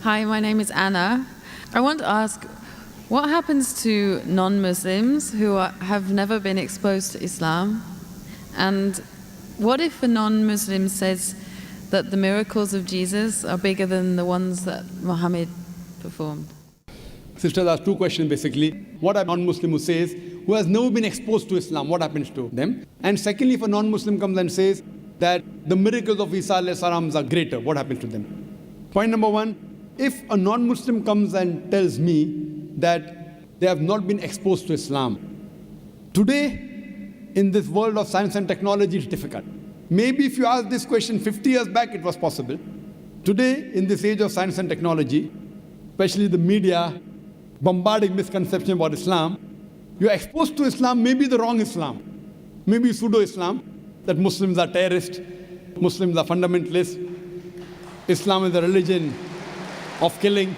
Hi, my name is Anna. I want to ask, what happens to non-Muslims who have never been exposed to Islam? And what if a non-Muslim says that the miracles of Jesus are bigger than the ones that Muhammad performed? Sisters asked two questions basically. What a non-Muslim who says, who has never been exposed to Islam, what happens to them? And secondly, if a non-Muslim comes and says that the miracles of Isa alayhi salam are greater, what happens to them? Point number one, if a non-Muslim comes and tells me that they have not been exposed to Islam, today in this world of science and technology it's difficult. Maybe if you asked this question 50 years back, it was possible. Today, in this age of science and technology, especially the media bombarding misconception about Islam, you're exposed to Islam, maybe the wrong Islam, maybe pseudo-Islam, that Muslims are terrorists, Muslims are fundamentalists, Islam is a religion of killing,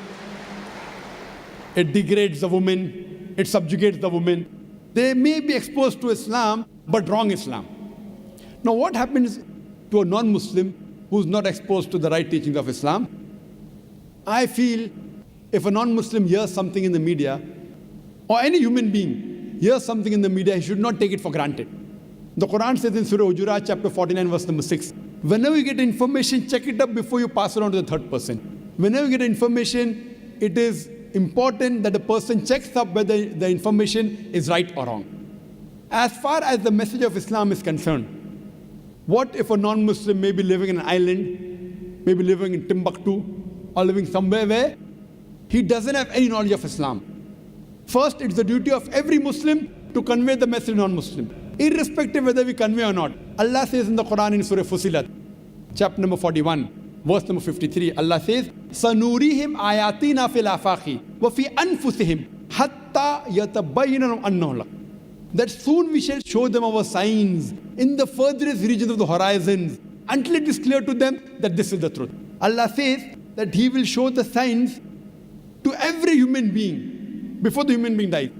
it degrades the woman, it subjugates the woman. They may be exposed to Islam, but wrong Islam. Now what happens to a non-Muslim who's not exposed to the right teachings of Islam? I feel if a non-Muslim hears something in the media, or any human being hears something in the media, he should not take it for granted. The Quran says in Surah Hujurat, chapter 49, verse number 6, whenever you get information, check it up before you pass it on to the third person. Whenever you get information, it is important that the person checks up whether the information is right or wrong. As far as the message of Islam is concerned, what if a non-Muslim may be living in an island, maybe living in Timbuktu, or living somewhere where he doesn't have any knowledge of Islam? First, it's the duty of every Muslim to convey the message to non-Muslim, irrespective whether we convey or not. Allah says in the Quran in Surah Fusilat, chapter number 41, verse number 53, Allah says, سَنُورِيهِمْ آيَاتِنَا فِي الْآفَاقِ وَفِي أَنفُسِهِمْ حَتَّى يَتَبَيَّنَ لَهُمْ أَنَّهُ. That soon we shall show them our signs in the furthest regions of the horizons until it is clear to them that this is the truth. Allah says that He will show the signs to every human being before the human being dies.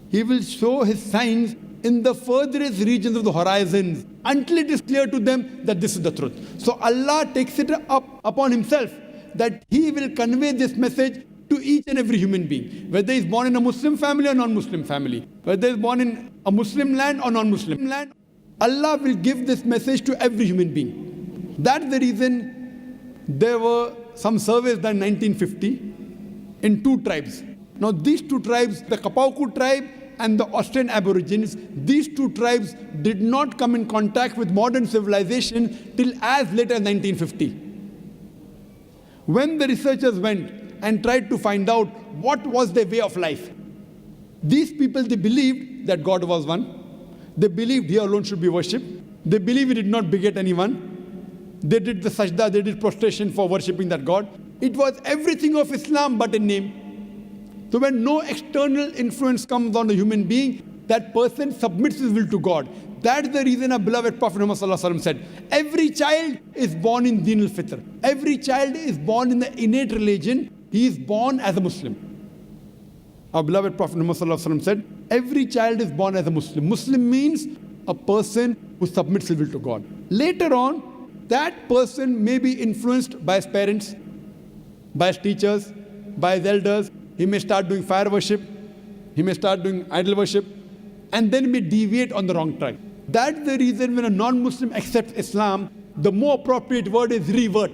He will show His signs in the furthest regions of the horizons until it is clear to them that this is the truth. So Allah takes it up upon Himself that He will convey this message to each and every human being, whether he's born in a Muslim family or non-Muslim family, whether he's born in a Muslim land or non-Muslim land. Allah will give this message to every human being. That's the reason there were some surveys done in 1950 in two tribes. Now these two tribes, the Capaco tribe and the Australian aborigines, these two tribes did not come in contact with modern civilization till as late as 1950. When the researchers went and tried to find out what was their way of life, these people, they believed that God was one. They believed He alone should be worshipped. They believed He did not beget anyone. They did the sajda, they did prostration for worshipping that God. It was everything of Islam but in name. So when no external influence comes on a human being, that person submits his will to God. That's the reason our beloved Prophet Muhammad said, every child is born in Deen al-Fitr. Every child is born in the innate religion. He is born as a Muslim. Our beloved Prophet Muhammad said, every child is born as a Muslim. Muslim means a person who submits his will to God. Later on, that person may be influenced by his parents, by his teachers, by his elders. He may start doing fire worship. He may start doing idol worship. And then may deviate on the wrong track. That's the reason when a non-Muslim accepts Islam, the more appropriate word is revert.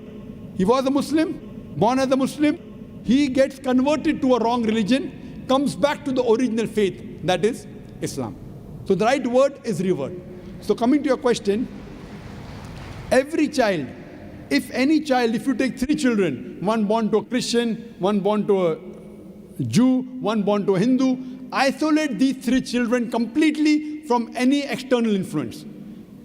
He was a Muslim, born as a Muslim. He gets converted to a wrong religion, comes back to the original faith, that is Islam. So the right word is revert. So coming to your question, every child, if any child, if you take three children, one born to a Christian, one born to a Jew, one born to a Hindu, isolate these three children completely from any external influence.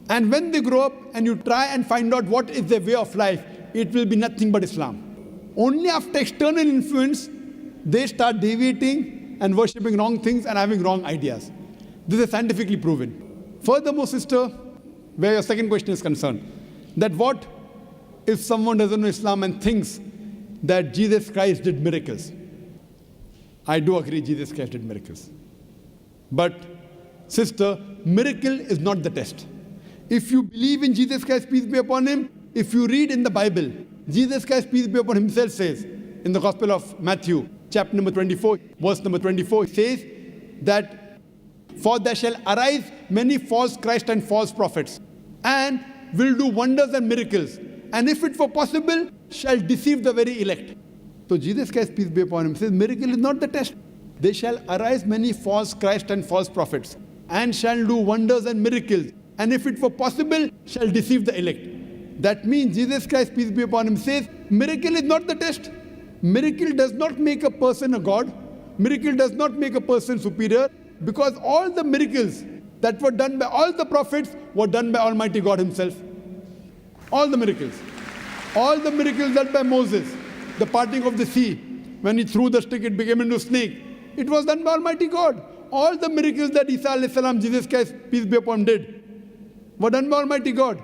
And when they grow up and you try and find out what is their way of life, it will be nothing but Islam. Only after external influence, they start deviating and worshipping wrong things and having wrong ideas. This is scientifically proven. Furthermore, sister, where your second question is concerned, that what if someone doesn't know Islam and thinks that Jesus Christ did miracles? I do agree Jesus Christ did miracles. But, sister, miracle is not the test. If you believe in Jesus Christ, peace be upon Him, if you read in the Bible, Jesus Christ, peace be upon Himself, says in the Gospel of Matthew, chapter number 24, verse number 24, it says that, "For there shall arise many false Christ and false prophets, and will do wonders and miracles, and if it were possible, shall deceive the very elect." So Jesus Christ, peace be upon him, says miracle is not the test. There shall arise many false Christ and false prophets, and shall do wonders and miracles, and if it were possible, shall deceive the elect. That means Jesus Christ, peace be upon him, says miracle is not the test. Miracle does not make a person a god. Miracle does not make a person superior, because all the miracles that were done by all the prophets were done by Almighty God himself. All the miracles. All the miracles done by Moses, the parting of the sea, when he threw the stick, it became into a snake. It was done by Almighty God. All the miracles that Isa alayhi salam, Jesus Christ, peace be upon him, did were done by Almighty God.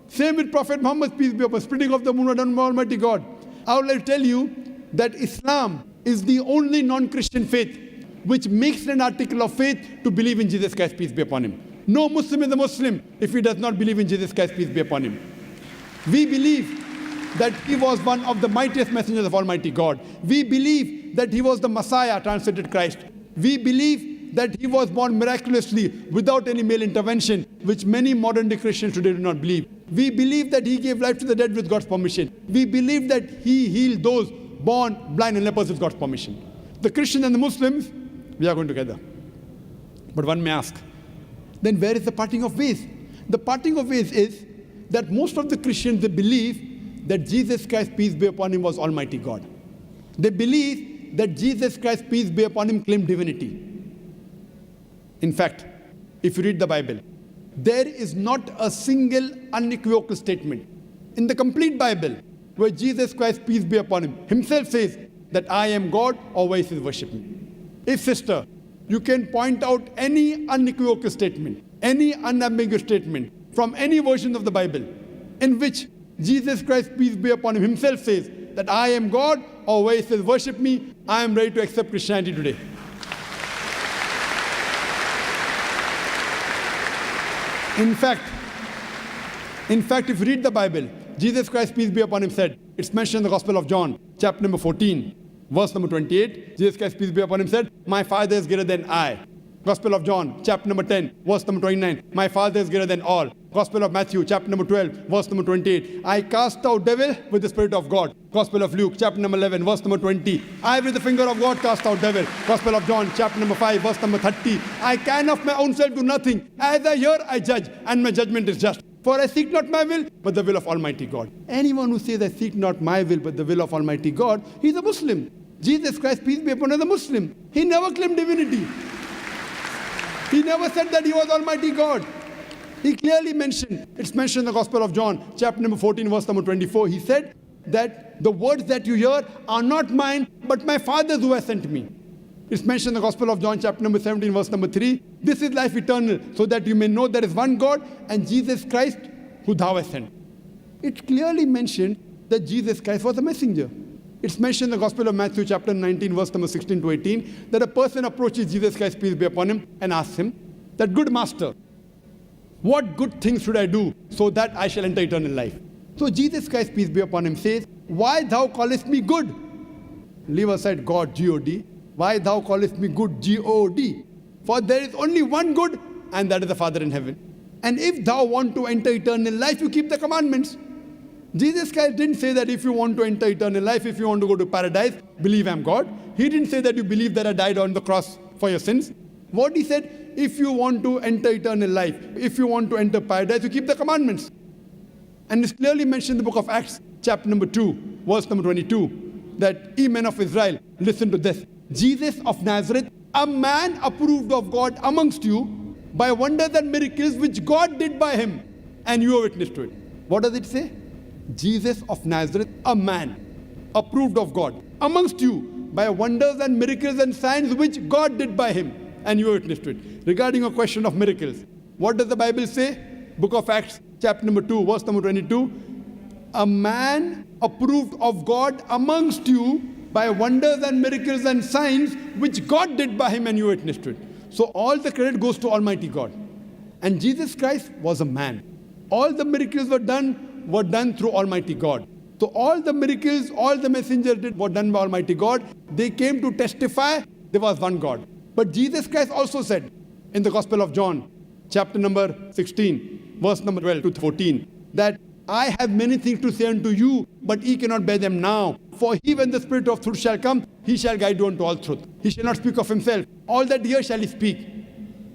Same with Prophet Muhammad, peace be upon him, splitting of the moon were done by Almighty God. I would like to tell you that Islam is the only non-Christian faith which makes it an article of faith to believe in Jesus Christ, peace be upon him. No Muslim is a Muslim if he does not believe in Jesus Christ, peace be upon him. We believe that he was one of the mightiest messengers of Almighty God. We believe that he was the Messiah, translated Christ. We believe that he was born miraculously without any male intervention, which many modern day Christians today do not believe. We believe that he gave life to the dead with God's permission. We believe that he healed those born blind and lepers with God's permission. The Christians and the Muslims, we are going together. But one may ask, then where is the parting of ways? The parting of ways is that most of the Christians, they believe that Jesus Christ, peace be upon him, was Almighty God. They believe that Jesus Christ, peace be upon him, claimed divinity. In fact, if you read the Bible, there is not a single unequivocal statement in the complete Bible where Jesus Christ, peace be upon him, himself says that I am God, always is worship me. If, sister, you can point out any unequivocal statement, any unambiguous statement from any version of the Bible in which Jesus Christ, peace be upon him, himself says that I am God, always says worship me, I am ready to accept Christianity today. In fact, if you read the Bible, Jesus Christ, peace be upon him, said, it's mentioned in the Gospel of John, chapter number 14, verse number 28, Jesus Christ, peace be upon him, said, my Father is greater than I. Gospel of John, chapter number 10, verse number 29, my Father is greater than all. Gospel of Matthew, chapter number 12, verse number 28, I cast out devil with the Spirit of God. Gospel of Luke, chapter number 11, verse number 20, I with the finger of God cast out devil. Gospel of John, chapter number 5, verse number 30, I can of my own self do nothing. As I hear, I judge, and my judgment is just. For I seek not my will, but the will of Almighty God. Anyone who says, I seek not my will, but the will of Almighty God, he's a Muslim. Jesus Christ, peace be upon him, is a Muslim. He never claimed divinity. He never said that he was Almighty God. He clearly mentioned, it's mentioned in the Gospel of John, chapter number 14, verse number 24. He said that the words that you hear are not mine, but my Father's who has sent me. It's mentioned in the Gospel of John, chapter number 17, verse number 3. This is life eternal, so that you may know there is one God and Jesus Christ who thou hast sent. It clearly mentioned that Jesus Christ was a messenger. It's mentioned in the Gospel of Matthew, chapter 19, verse number 16 to 18, that a person approaches Jesus Christ, peace be upon him, and asks him, that good master, what good things should I do so that I shall enter eternal life? So Jesus Christ, peace be upon him, says, why thou callest me good? Leave aside God, G-O-D. Why thou callest me good, G-O-D? For there is only one good, and that is the Father in heaven. And if thou want to enter eternal life, you keep the commandments. Jesus Christ didn't say that if you want to enter eternal life, if you want to go to paradise, believe I'm God. He didn't say that you believe that I died on the cross for your sins. What he said, if you want to enter eternal life, if you want to enter paradise, you keep the commandments. And it's clearly mentioned in the book of Acts, chapter number 2, verse number 22, that ye men of Israel, listen to this. Jesus of Nazareth, a man approved of God amongst you by wonders and miracles which God did by him, and you are witness to it. What does it say? Jesus of Nazareth, a man approved of God amongst you by wonders and miracles and signs which God did by him, and you are witness to it. Regarding a question of miracles, what does the Bible say? Book of Acts, chapter number 2, verse number 22. A man approved of God amongst you by wonders and miracles and signs which God did by him, and you witnessed to it. So all the credit goes to Almighty God. And Jesus Christ was a man. All the miracles were done through Almighty God. So all the miracles, all the messengers did were done by Almighty God. They came to testify there was one God. But Jesus Christ also said in the Gospel of John, chapter number 16, verse number 12 to 14, that I have many things to say unto you, but ye cannot bear them now. For he, when the Spirit of truth shall come, he shall guide you unto all truth. He shall not speak of himself. All that here shall he speak.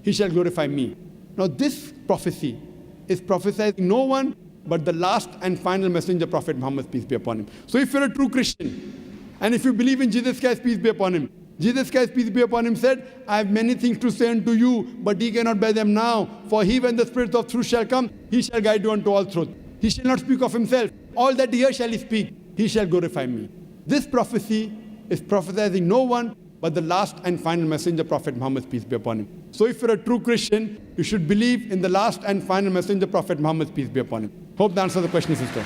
He shall glorify me. Now this prophecy is prophesied no one but the last and final messenger, Prophet Muhammad, peace be upon him. So if you're a true Christian, and if you believe in Jesus Christ, peace be upon him, Jesus Christ, peace be upon him, said, I have many things to say unto you, but ye cannot bear them now. For he, when the Spirit of truth shall come, he shall guide you unto all truth. He shall not speak of himself. All that here shall he speak. He shall glorify me. This prophecy is prophesizing no one but the last and final messenger, Prophet Muhammad, peace be upon him. So if you're a true Christian, you should believe in the last and final messenger, Prophet Muhammad, peace be upon him. Hope that answers the question, sister.